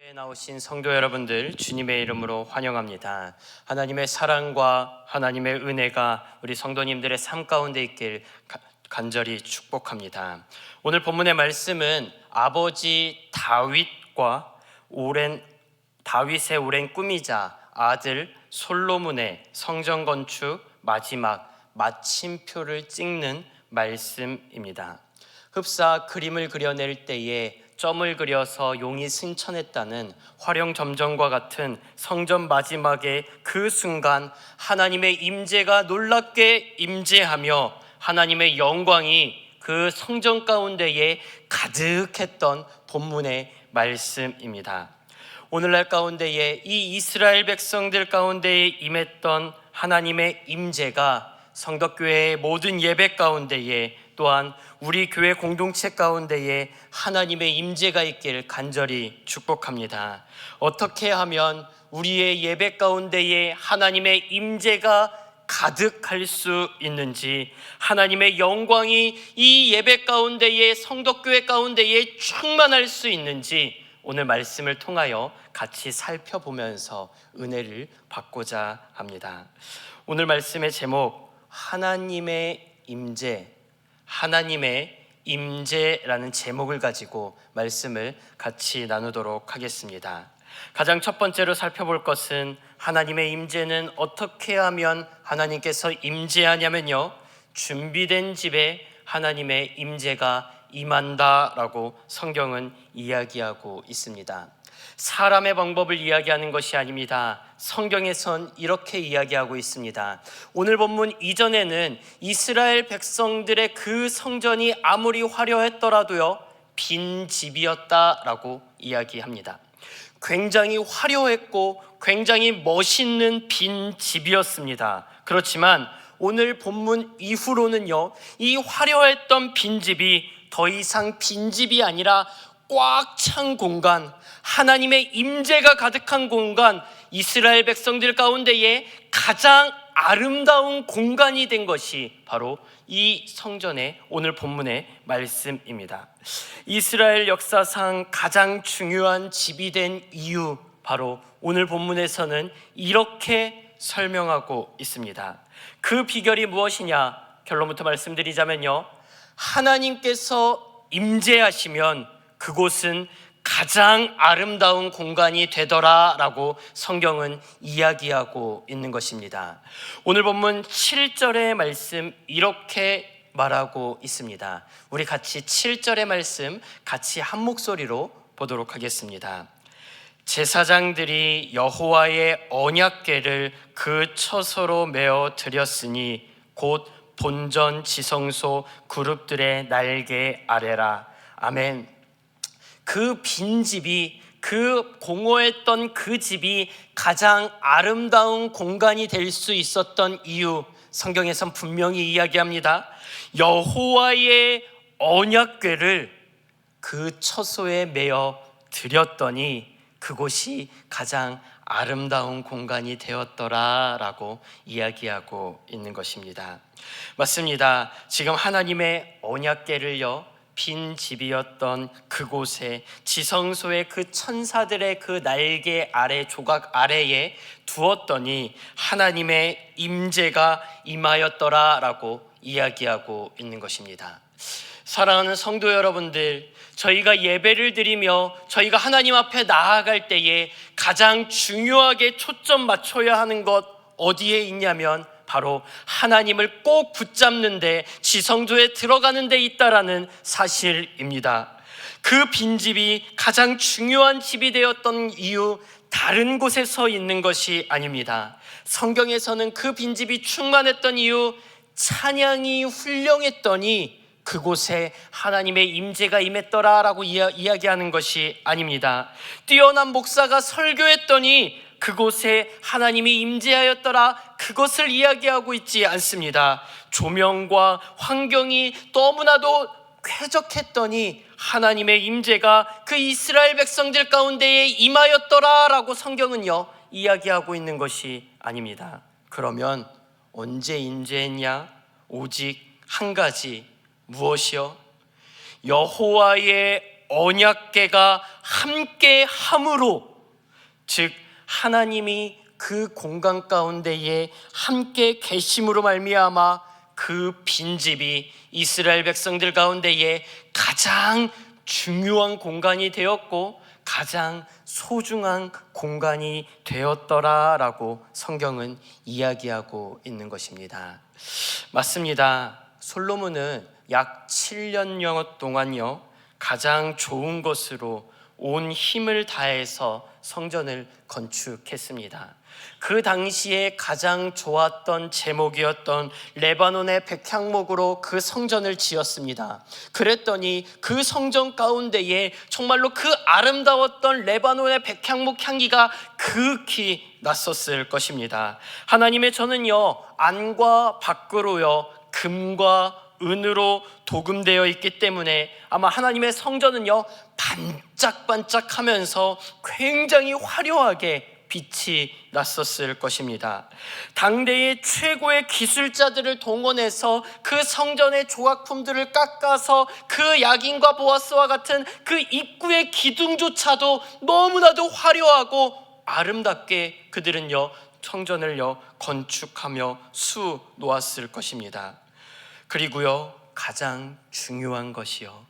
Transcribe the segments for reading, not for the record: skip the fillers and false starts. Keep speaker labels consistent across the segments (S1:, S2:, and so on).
S1: 나오신 성도 여러분들, 주님의 이름으로 환영합니다. 하나님의 사랑과 하나님의 은혜가 우리 성도님들의 삶 가운데 있길 간절히 축복합니다. 오늘 본문의 말씀은 아버지 다윗의 오랜 꿈이자 아들 솔로몬의 성전 건축 마지막 마침표를 찍는 말씀입니다. 흡사 그림을 그려낼 때에 점을 그려서 용이 승천했다는 화령점정과 같은 성전 마지막의 그 순간 하나님의 임재가 놀랍게 임재하며 하나님의 영광이 그 성전 가운데에 가득했던 본문의 말씀입니다. 오늘날 가운데에 이 이스라엘 백성들 가운데에 임했던 하나님의 임재가 성덕교회의 모든 예배 가운데에 또한 우리 교회 공동체 가운데에 하나님의 임재가 있길 간절히 축복합니다. 어떻게 하면 우리의 예배 가운데에 하나님의 임재가 가득할 수 있는지, 하나님의 영광이 이 예배 가운데에 성덕교회 가운데에 충만할 수 있는지 오늘 말씀을 통하여 같이 살펴보면서 은혜를 받고자 합니다. 오늘 말씀의 제목, 하나님의 임재라는 제목을 가지고 말씀을 같이 나누도록 하겠습니다. 가장 첫 번째로 살펴볼 것은 하나님의 임재는 어떻게 하면 하나님께서 임재하냐면요, 준비된 집에 하나님의 임재가 임한다라고 성경은 이야기하고 있습니다. 사람의 방법을 이야기하는 것이 아닙니다. 성경에선 이렇게 이야기하고 있습니다. 오늘 본문 이전에는 이스라엘 백성들의 그 성전이 아무리 화려했더라도요, 빈 집이었다라고 이야기합니다. 굉장히 화려했고 굉장히 멋있는 빈 집이었습니다. 그렇지만 오늘 본문 이후로는요, 이 화려했던 빈집이 더 이상 빈집이 아니라 꽉 찬 공간, 하나님의 임재가 가득한 공간, 이스라엘 백성들 가운데에 가장 아름다운 공간이 된 것이 바로 이 성전의 오늘 본문의 말씀입니다. 이스라엘 역사상 가장 중요한 집이 된 이유, 바로 오늘 본문에서는 이렇게 설명하고 있습니다. 그 비결이 무엇이냐? 결론부터 말씀드리자면요, 하나님께서 임재하시면 그곳은 가장 아름다운 공간이 되더라라고 성경은 이야기하고 있는 것입니다. 오늘 본문 7절의 말씀 이렇게 말하고 있습니다. 우리 같이 7절의 말씀 같이 한 목소리로 보도록 하겠습니다. 제사장들이 여호와의 언약궤를 그 처소로 메어 드렸으니 곧 본전 지성소 그룹들의 날개 아래라. 아멘. 그 빈집이, 그 공허했던 그 집이 가장 아름다운 공간이 될 수 있었던 이유, 성경에선 분명히 이야기합니다. 여호와의 언약궤를 그 처소에 메어 드렸더니 그곳이 가장 아름다운 공간이 되었더라라고 이야기하고 있는 것입니다. 맞습니다. 지금 하나님의 언약궤를요, 빈 집이었던 그곳에, 지성소의 그 천사들의 그 날개 아래, 조각 아래에 두었더니 하나님의 임재가 임하였더라라고 이야기하고 있는 것입니다. 사랑하는 성도 여러분들, 저희가 예배를 드리며 저희가 하나님 앞에 나아갈 때에 가장 중요하게 초점 맞춰야 하는 것 어디에 있냐면 바로 하나님을 꼭 붙잡는데, 지성소에 들어가는 데 있다라는 사실입니다. 그 빈집이 가장 중요한 집이 되었던 이유, 다른 곳에 서 있는 것이 아닙니다. 성경에서는 그 빈집이 충만했던 이유, 찬양이 훌륭했더니 그곳에 하나님의 임재가 임했더라라고 이야기하는 것이 아닙니다. 뛰어난 목사가 설교했더니 그곳에 하나님이 임재하였더라, 그것을 이야기하고 있지 않습니다. 조명과 환경이 너무나도 쾌적했더니 하나님의 임재가 그 이스라엘 백성들 가운데에 임하였더라라고 성경은요 이야기하고 있는 것이 아닙니다. 그러면 언제 임재했냐? 오직 한 가지, 무엇이요? 여호와의 언약궤가 함께 함으로, 즉 하나님이 그 공간 가운데에 함께 계심으로 말미암아 그 빈집이 이스라엘 백성들 가운데에 가장 중요한 공간이 되었고 가장 소중한 공간이 되었더라라고 성경은 이야기하고 있는 것입니다. 맞습니다. 솔로몬은 약 7년여 동안요 가장 좋은 것으로 온 힘을 다해서 성전을 건축했습니다. 그 당시에 가장 좋았던 제목이었던 레바논의 백향목으로 그 성전을 지었습니다. 그랬더니 그 성전 가운데에 정말로 그 아름다웠던 레바논의 백향목 향기가 극히 났었을 것입니다. 하나님의 전은요 안과 밖으로요 금과 은으로 도금되어 있기 때문에 아마 하나님의 성전은요 반짝반짝하면서 굉장히 화려하게 빛이 났었을 것입니다. 당대의 최고의 기술자들을 동원해서 그 성전의 조각품들을 깎아서 그 야긴과 보아스와 같은 그 입구의 기둥조차도 너무나도 화려하고 아름답게 그들은요 성전을요 건축하며 수 놓았을 것입니다. 그리고요 가장 중요한 것이요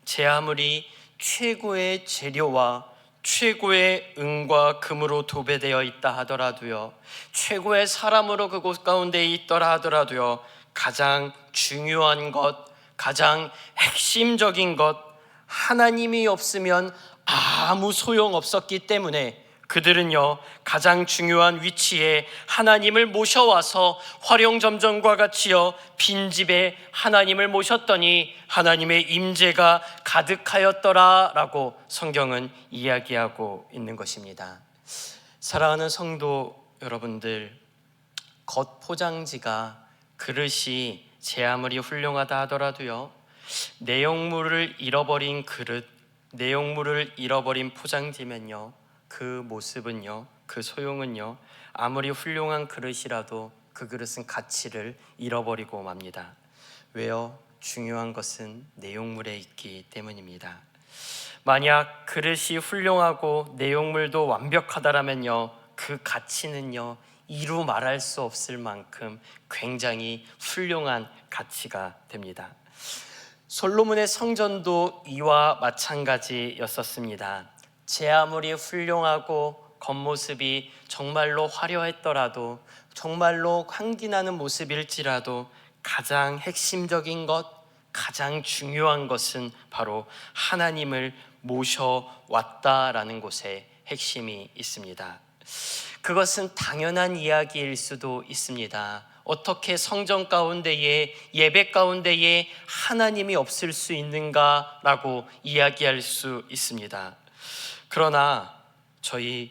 S1: 제 아무리 최고의 재료와 최고의 은과 금으로 도배되어 있다 하더라도요 최고의 사람으로 그곳 가운데 있더라 하더라도요 가장 중요한 것, 가장 핵심적인 것 하나님이 없으면 아무 소용 없었기 때문에 그들은요 가장 중요한 위치에 하나님을 모셔와서 화룡점정과 같이요 빈집에 하나님을 모셨더니 하나님의 임재가 가득하였더라라고 성경은 이야기하고 있는 것입니다. 사랑하는 성도 여러분들, 겉 포장지가 그릇이 제 아무리 훌륭하다 하더라도요 내용물을 잃어버린 그릇, 내용물을 잃어버린 포장지면요 그 모습은요 그 소용은요 아무리 훌륭한 그릇이라도 그 그릇은 가치를 잃어버리고 맙니다. 왜요? 중요한 것은 내용물에 있기 때문입니다. 만약 그릇이 훌륭하고 내용물도 완벽하다라면요 그 가치는요 이루 말할 수 없을 만큼 굉장히 훌륭한 가치가 됩니다. 솔로몬의 성전도 이와 마찬가지였었습니다. 제 아무리 훌륭하고 겉모습이 정말로 화려했더라도 정말로 향기나는 모습일지라도 가장 핵심적인 것, 가장 중요한 것은 바로 하나님을 모셔왔다라는 곳에 핵심이 있습니다. 그것은 당연한 이야기일 수도 있습니다. 어떻게 성전 가운데에 예배 가운데에 하나님이 없을 수 있는가라고 이야기할 수 있습니다. 그러나 저희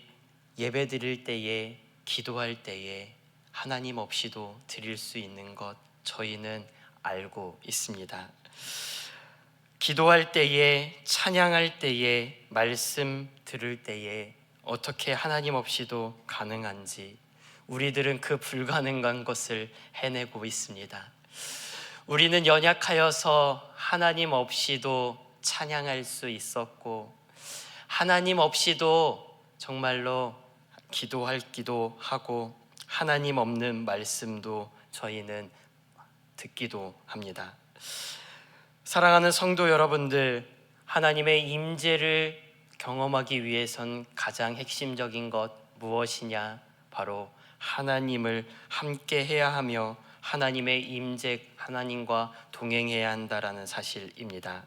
S1: 예배 드릴 때에 기도할 때에 하나님 없이도 드릴 수 있는 것 저희는 알고 있습니다. 기도할 때에 찬양할 때에 말씀 들을 때에 어떻게 하나님 없이도 가능한지 우리들은 그 불가능한 것을 해내고 있습니다. 우리는 연약하여서 하나님 없이도 찬양할 수 있었고 하나님 없이도 정말로 기도하기도 하고 하나님 없는 말씀도 저희는 듣기도 합니다. 사랑하는 성도 여러분들, 하나님의 임재를 경험하기 위해선 가장 핵심적인 것 무엇이냐? 바로 하나님을 함께 해야 하며 하나님의 임재, 하나님과 동행해야 한다라는 사실입니다.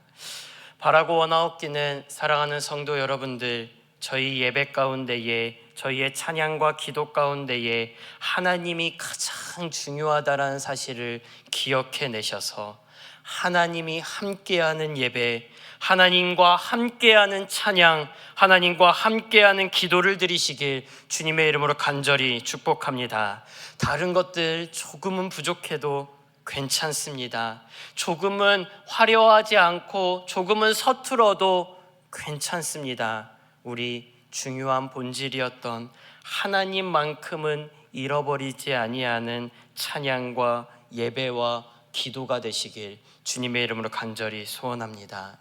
S1: 바라고 원하옵기는 사랑하는 성도 여러분들, 저희 예배 가운데에 저희의 찬양과 기도 가운데에 하나님이 가장 중요하다라는 사실을 기억해내셔서 하나님이 함께하는 예배, 하나님과 함께하는 찬양, 하나님과 함께하는 기도를 드리시길 주님의 이름으로 간절히 축복합니다. 다른 것들 조금은 부족해도 괜찮습니다. 조금은 화려하지 않고 조금은 서툴어도 괜찮습니다. 우리 중요한 본질이었던 하나님만큼은 잃어버리지 아니하는 찬양과 예배와 기도가 되시길 주님의 이름으로 간절히 소원합니다.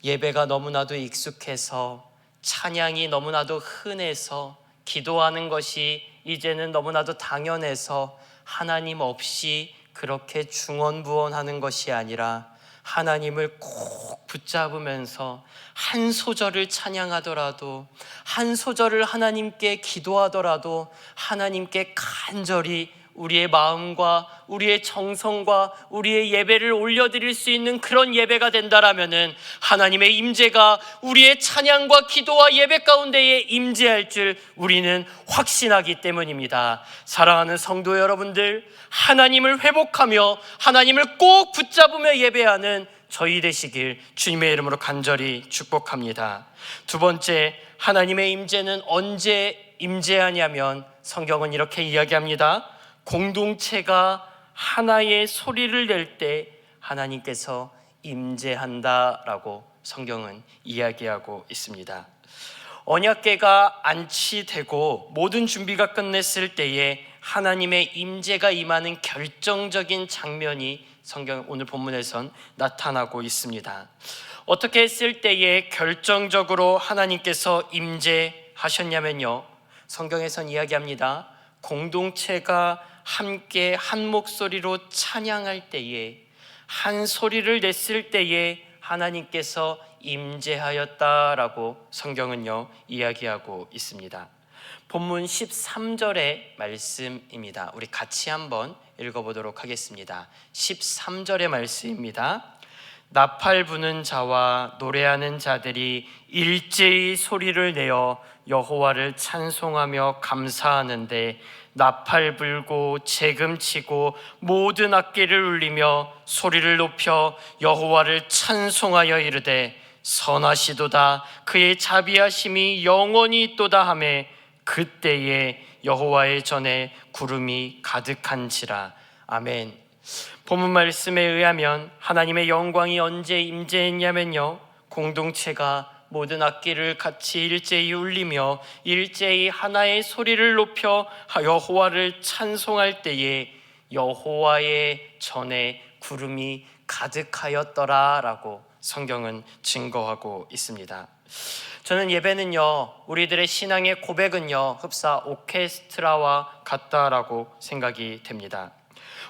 S1: 예배가 너무나도 익숙해서, 찬양이 너무나도 흔해서, 기도하는 것이 이제는 너무나도 당연해서 하나님 없이 그렇게 중언부언하는 것이 아니라 하나님을 꼭 붙잡으면서 한 소절을 찬양하더라도, 한 소절을 하나님께 기도하더라도 하나님께 간절히 우리의 마음과 우리의 정성과 우리의 예배를 올려드릴 수 있는 그런 예배가 된다라면은 하나님의 임재가 우리의 찬양과 기도와 예배 가운데에 임재할 줄 우리는 확신하기 때문입니다. 사랑하는 성도 여러분들, 하나님을 회복하며 하나님을 꼭 붙잡으며 예배하는 저희 되시길 주님의 이름으로 간절히 축복합니다. 두 번째, 하나님의 임재는 언제 임재하냐면 성경은 이렇게 이야기합니다. 공동체가 하나의 소리를 낼 때 하나님께서 임재한다라고 성경은 이야기하고 있습니다. 언약궤가 안치되고 모든 준비가 끝냈을 때에 하나님의 임재가 임하는 결정적인 장면이 성경 오늘 본문에선 나타나고 있습니다. 어떻게 했을 때에 결정적으로 하나님께서 임재하셨냐면요, 성경에선 이야기합니다. 공동체가 함께 한 목소리로 찬양할 때에, 한 소리를 냈을 때에 하나님께서 임재하였다라고 성경은요 이야기하고 있습니다. 본문 13절의 말씀입니다. 우리 같이 한번 읽어보도록 하겠습니다. 13절의 말씀입니다. 나팔 부는 자와 노래하는 자들이 일제히 소리를 내어 여호와를 찬송하며 감사하는데, 나팔 불고 재금 치고 모든 악기를 울리며 소리를 높여 여호와를 찬송하여 이르되, 선하시도다 그의 자비하심이 영원히 있도다 하매 그때에 여호와의 전에 구름이 가득한지라. 아멘. 본문 말씀에 의하면 하나님의 영광이 언제 임재했냐면요, 공동체가 모든 악기를 같이 일제히 울리며 일제히 하나의 소리를 높여 여호와를 찬송할 때에 여호와의 전에 구름이 가득하였더라라고 성경은 증거하고 있습니다. 저는 예배는요, 우리들의 신앙의 고백은요, 흡사 오케스트라와 같다라고 생각이 됩니다.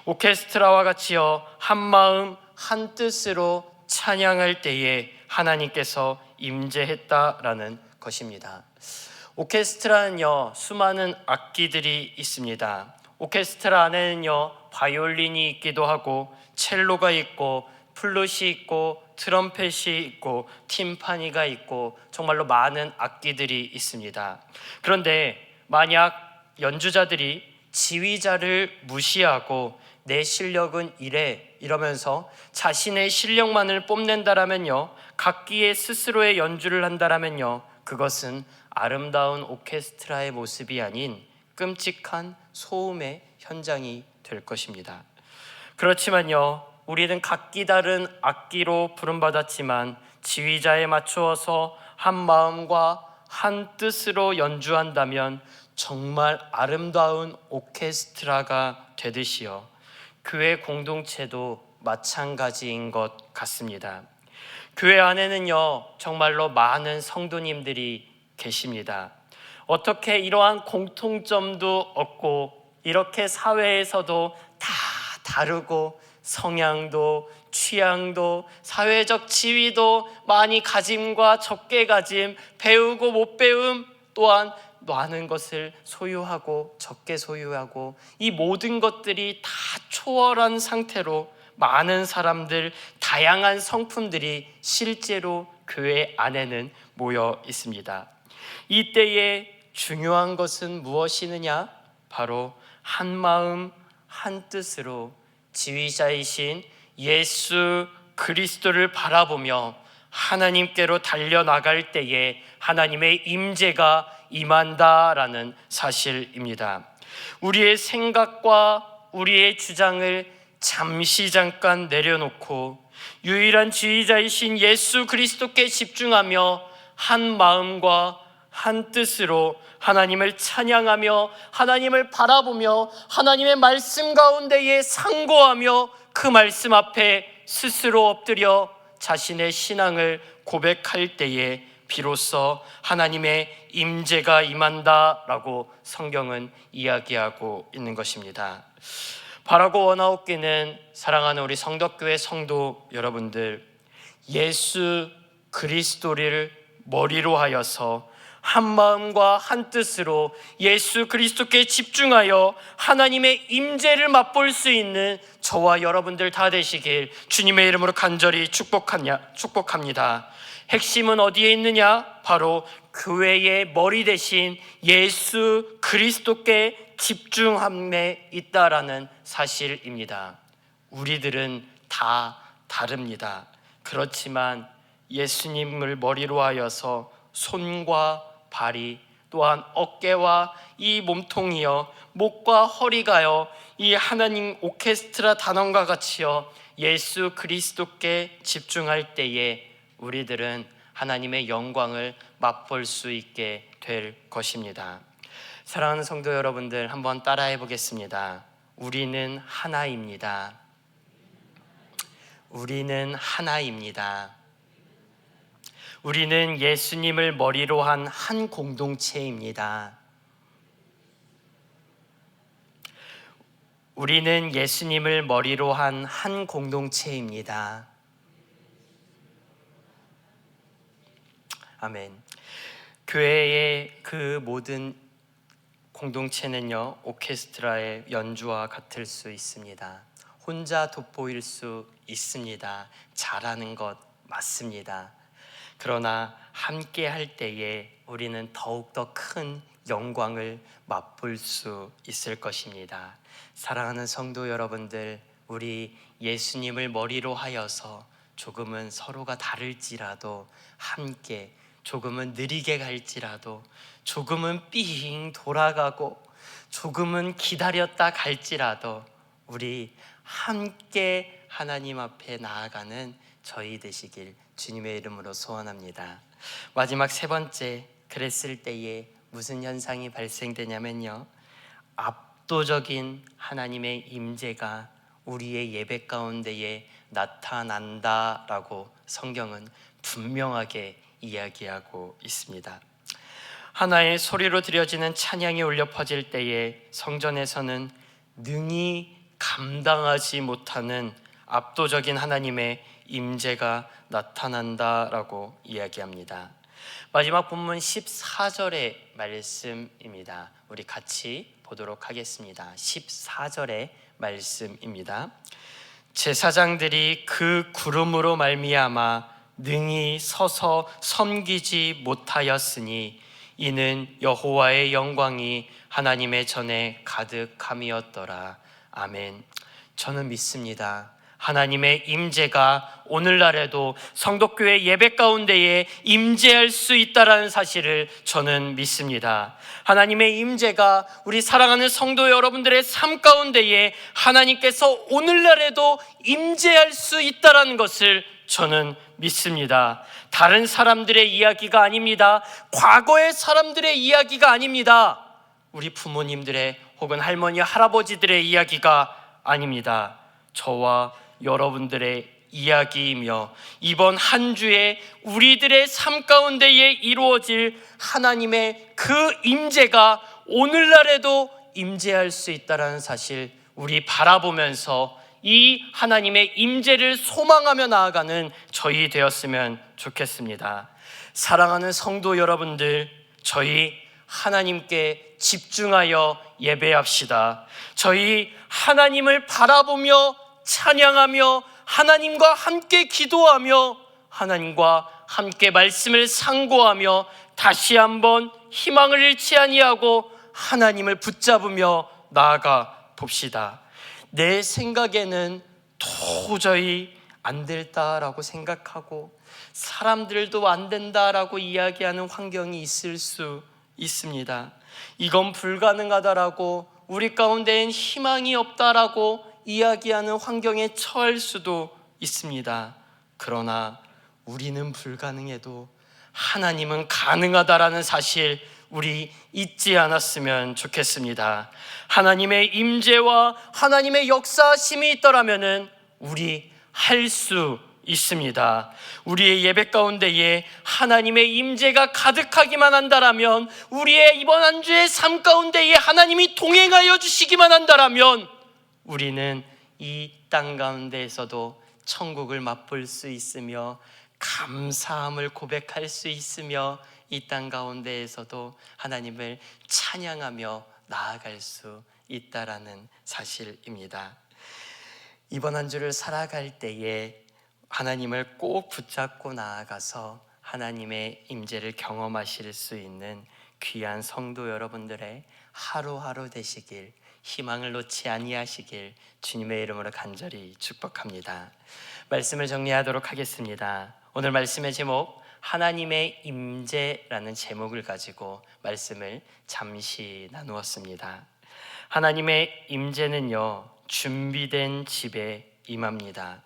S1: 오케스트라와 같이요, 한 마음 한 뜻으로 찬양할 때에 하나님께서 임재했다라는 것입니다. 오케스트라는요, 수많은 악기들이 있습니다. 오케스트라 안에는요, 바이올린이 있기도 하고 첼로가 있고 플룻이 있고 트럼펫이 있고 팀파니가 있고 정말로 많은 악기들이 있습니다. 그런데 만약 연주자들이 지휘자를 무시하고 내 실력은 이러면서 자신의 실력만을 뽐낸다라면요, 각기의 스스로의 연주를 한다라면요, 그것은 아름다운 오케스트라의 모습이 아닌 끔찍한 소음의 현장이 될 것입니다. 그렇지만요, 우리는 각기 다른 악기로 부름받았지만 지휘자에 맞추어서 한 마음과 한 뜻으로 연주한다면 정말 아름다운 오케스트라가 되듯이요, 교회 공동체도 마찬가지인 것 같습니다. 교회 안에는요, 정말로 많은 성도님들이 계십니다. 어떻게 이러한 공통점도 없고 이렇게 사회에서도 다 다르고 성향도 취향도 사회적 지위도 많이 가짐과 적게 가짐, 배우고 못 배움 또한 많은 것을 소유하고 적게 소유하고 이 모든 것들이 다 초월한 상태로 많은 사람들, 다양한 성품들이 실제로 교회 안에는 모여 있습니다. 이때에 중요한 것은 무엇이느냐? 바로 한 마음 한 뜻으로 지휘자이신 예수 그리스도를 바라보며 하나님께로 달려나갈 때에 하나님의 임재가 임한다라는 사실입니다. 우리의 생각과 우리의 주장을 잠깐 내려놓고 유일한 지휘자이신 예수 그리스도께 집중하며 한 마음과 한 뜻으로 하나님을 찬양하며 하나님을 바라보며 하나님의 말씀 가운데에 상고하며 그 말씀 앞에 스스로 엎드려 자신의 신앙을 고백할 때에 비로소 하나님의 임재가 임한다라고 성경은 이야기하고 있는 것입니다. 바라고 원하옵기는 사랑하는 우리 성덕교회 성도 여러분들, 예수 그리스도를 머리로 하여서 한 마음과 한 뜻으로 예수 그리스도께 집중하여 하나님의 임재를 맛볼 수 있는 저와 여러분들 다 되시길 주님의 이름으로 간절히 축복합니다. 핵심은 어디에 있느냐? 바로 교회의 머리 대신 예수 그리스도께 집중함에 있다라는 사실입니다. 우리들은 다 다릅니다. 그렇지만 예수님을 머리로 하여서 손과 발이, 또한 어깨와 이 몸통이여 목과 허리가요 이 하나님 오케스트라 단원과 같이요 예수 그리스도께 집중할 때에 우리들은 하나님의 영광을 맛볼 수 있게 될 것입니다. 사랑하는 성도 여러분들, 한번 따라해 보겠습니다. 우리는 하나입니다. 우리는 하나입니다. 우리는 예수님을 머리로 한 한 공동체입니다. 우리는 예수님을 머리로 한 한 공동체입니다. 아멘. 교회의 그 모든 공동체는요, 오케스트라의 연주와 같을 수 있습니다. 혼자 돋보일 수 있습니다. 잘하는 것 맞습니다. 그러나 함께 할 때에 우리는 더욱더 큰 영광을 맛볼 수 있을 것입니다. 사랑하는 성도 여러분들, 우리 예수님을 머리로 하여서 조금은 서로가 다를지라도 함께, 조금은 느리게 갈지라도, 조금은 삥 돌아가고, 조금은 기다렸다 갈지라도 우리 함께 하나님 앞에 나아가는 저희 되시길 주님의 이름으로 소원합니다. 마지막 세 번째, 그랬을 때에 무슨 현상이 발생되냐면요, 압도적인 하나님의 임재가 우리의 예배 가운데에 나타난다라고 성경은 분명하게 이야기하고 있습니다. 하나의 소리로 드려지는 찬양이 울려 퍼질 때에 성전에서는 능히 감당하지 못하는 압도적인 하나님의 임재가 나타난다라고 이야기합니다. 마지막 본문 14절의 말씀입니다. 우리 같이 보도록 하겠습니다. 14절의 말씀입니다. 제사장들이 그 구름으로 말미암아 능히 서서 섬기지 못하였으니 이는 여호와의 영광이 하나님의 전에 가득함이었더라. 아멘. 저는 믿습니다. 하나님의 임재가 오늘날에도 성덕교회 예배 가운데에 임재할 수 있다는 사실을 저는 믿습니다. 하나님의 임재가 우리 사랑하는 성도 여러분들의 삶 가운데에 하나님께서 오늘날에도 임재할 수 있다는 것을 저는 믿습니다. 다른 사람들의 이야기가 아닙니다. 과거의 사람들의 이야기가 아닙니다. 우리 부모님들의 혹은 할머니, 할아버지들의 이야기가 아닙니다. 저와 여러분들의 이야기이며 이번 한 주에 우리들의 삶 가운데에 이루어질 하나님의 그 임재가 오늘날에도 임재할 수 있다는 사실, 우리 바라보면서 이 하나님의 임재를 소망하며 나아가는 저희 되었으면 좋겠습니다. 사랑하는 성도 여러분들, 저희 하나님께 집중하여 예배합시다. 저희 하나님을 바라보며 찬양하며 하나님과 함께 기도하며 하나님과 함께 말씀을 상고하며 다시 한번 희망을 잃지 아니하고 하나님을 붙잡으며 나아가 봅시다. 내 생각에는 도저히 안 될다라고 생각하고 사람들도 안 된다라고 이야기하는 환경이 있을 수 있습니다. 이건 불가능하다라고, 우리 가운데엔 희망이 없다라고 이야기하는 환경에 처할 수도 있습니다. 그러나 우리는 불가능해도 하나님은 가능하다라는 사실 우리 잊지 않았으면 좋겠습니다. 하나님의 임재와 하나님의 역사심이 있더라면은 우리 할 수 있습니다. 우리의 예배 가운데에 하나님의 임재가 가득하기만 한다라면, 우리의 이번 한 주의 삶 가운데에 하나님이 동행하여 주시기만 한다라면, 우리는 이 땅 가운데에서도 천국을 맛볼 수 있으며 감사함을 고백할 수 있으며 이 땅 가운데에서도 하나님을 찬양하며 나아갈 수 있다라는 사실입니다. 이번 한 주를 살아갈 때에 하나님을 꼭 붙잡고 나아가서 하나님의 임재를 경험하실 수 있는 귀한 성도 여러분들의 하루하루 되시길, 희망을 놓지 아니하시길 주님의 이름으로 간절히 축복합니다. 말씀을 정리하도록 하겠습니다. 오늘 말씀의 제목, 하나님의 임재라는 제목을 가지고 말씀을 잠시 나누었습니다. 하나님의 임재는요, 준비된 집에 임합니다.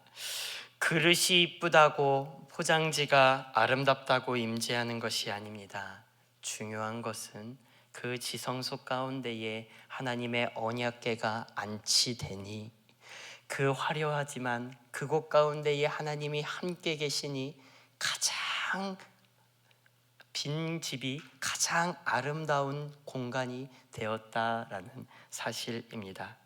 S1: 그릇이 이쁘다고, 포장지가 아름답다고 임재하는 것이 아닙니다. 중요한 것은 그 지성소 가운데에 하나님의 언약궤가 안치되니, 그 화려하지만 그곳 가운데에 하나님이 함께 계시니 가장 빈 집이 가장 아름다운 공간이 되었다라는 사실입니다.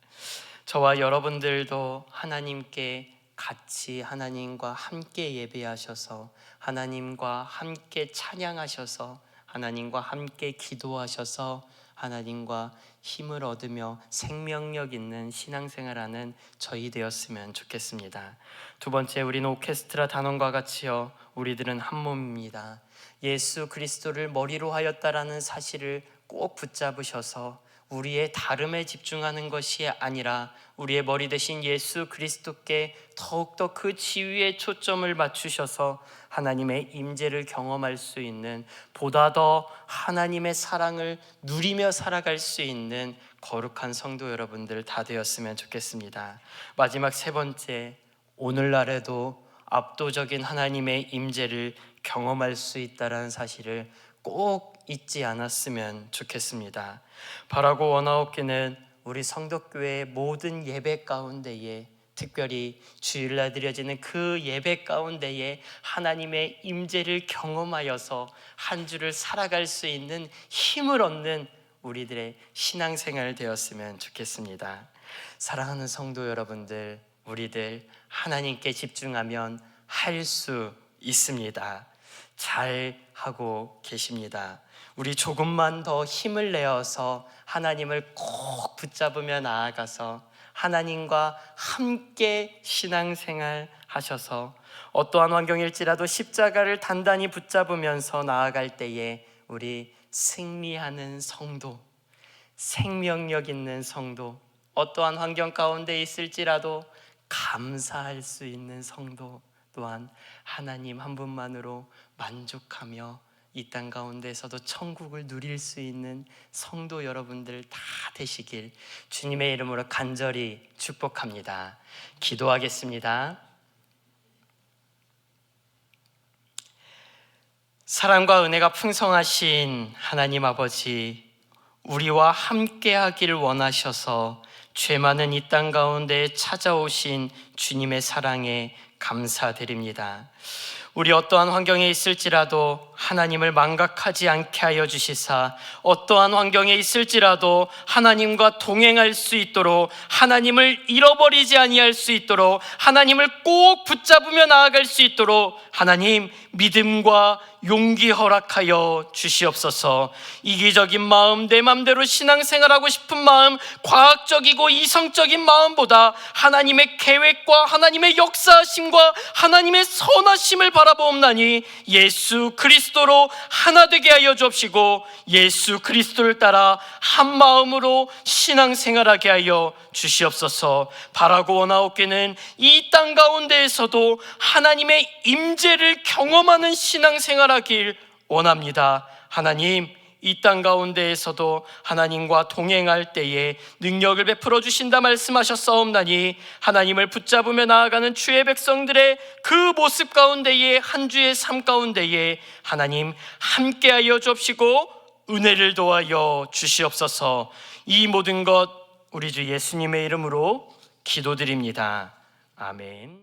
S1: 저와 여러분들도 하나님께 같이, 하나님과 함께 예배하셔서, 하나님과 함께 찬양하셔서, 하나님과 함께 기도하셔서 하나님과 힘을 얻으며 생명력 있는 신앙생활하는 저희 되었으면 좋겠습니다. 두 번째, 우리는 오케스트라 단원과 같이요, 우리들은 한 몸입니다. 예수 그리스도를 머리로 하였다라는 사실을 꼭 붙잡으셔서 우리의 다름에 집중하는 것이 아니라 우리의 머리 대신 예수 그리스도께 더욱더 그 지위에 초점을 맞추셔서 하나님의 임재를 경험할 수 있는, 보다 더 하나님의 사랑을 누리며 살아갈 수 있는 거룩한 성도 여러분들 다 되었으면 좋겠습니다. 마지막 세 번째, 오늘날에도 압도적인 하나님의 임재를 경험할 수 있다는 사실을 꼭 잊지 않았으면 좋겠습니다. 바라고 원하옵기는 우리 성덕교회의 모든 예배 가운데에, 특별히 주일날 드려지는 그 예배 가운데에 하나님의 임재를 경험하여서 한 주를 살아갈 수 있는 힘을 얻는 우리들의 신앙생활 되었으면 좋겠습니다. 사랑하는 성도 여러분들, 우리들 하나님께 집중하면 할 수 있습니다. 잘 하고 계십니다. 우리 조금만 더 힘을 내어서 하나님을 꼭 붙잡으며 나아가서 하나님과 함께 신앙생활 하셔서 어떠한 환경일지라도 십자가를 단단히 붙잡으면서 나아갈 때에 우리 승리하는 성도, 생명력 있는 성도, 어떠한 환경 가운데 있을지라도 감사할 수 있는 성도, 또한 하나님 한 분만으로 만족하며 이 땅 가운데서도 천국을 누릴 수 있는 성도 여러분들 다 되시길 주님의 이름으로 간절히 축복합니다. 기도하겠습니다. 사랑과 은혜가 풍성하신 하나님 아버지, 우리와 함께 하길 원하셔서 죄 많은 이 땅 가운데 찾아오신 주님의 사랑에 감사드립니다. 우리 어떠한 환경에 있을지라도 하나님을 망각하지 않게 하여 주시사, 어떠한 환경에 있을지라도 하나님과 동행할 수 있도록, 하나님을 잃어버리지 아니할 수 있도록, 하나님을 꼭 붙잡으며 나아갈 수 있도록 하나님 믿음과 용기 허락하여 주시옵소서. 이기적인 마음, 내 맘대로 신앙생활하고 싶은 마음, 과학적이고 이성적인 마음보다 하나님의 계획과 하나님의 역사하심과 하나님의 선하심을 바라보옵나니 예수 그리스도로 하나 되게 하여 주옵시고, 예수 그리스도를 따라 한 마음으로 신앙생활하게 하여 주시옵소서. 바라고 원하옵기는 이 땅 가운데에서도 하나님의 임재를 경험하는 신앙생활하길 원합니다. 하나님, 이 땅 가운데에서도 하나님과 동행할 때에 능력을 베풀어 주신다 말씀하셨사옵나니, 하나님을 붙잡으며 나아가는 주의 백성들의 그 모습 가운데에, 한 주의 삶 가운데에 하나님 함께하여 주옵시고 은혜를 도하여 주시옵소서. 이 모든 것 우리 주 예수님의 이름으로 기도드립니다. 아멘.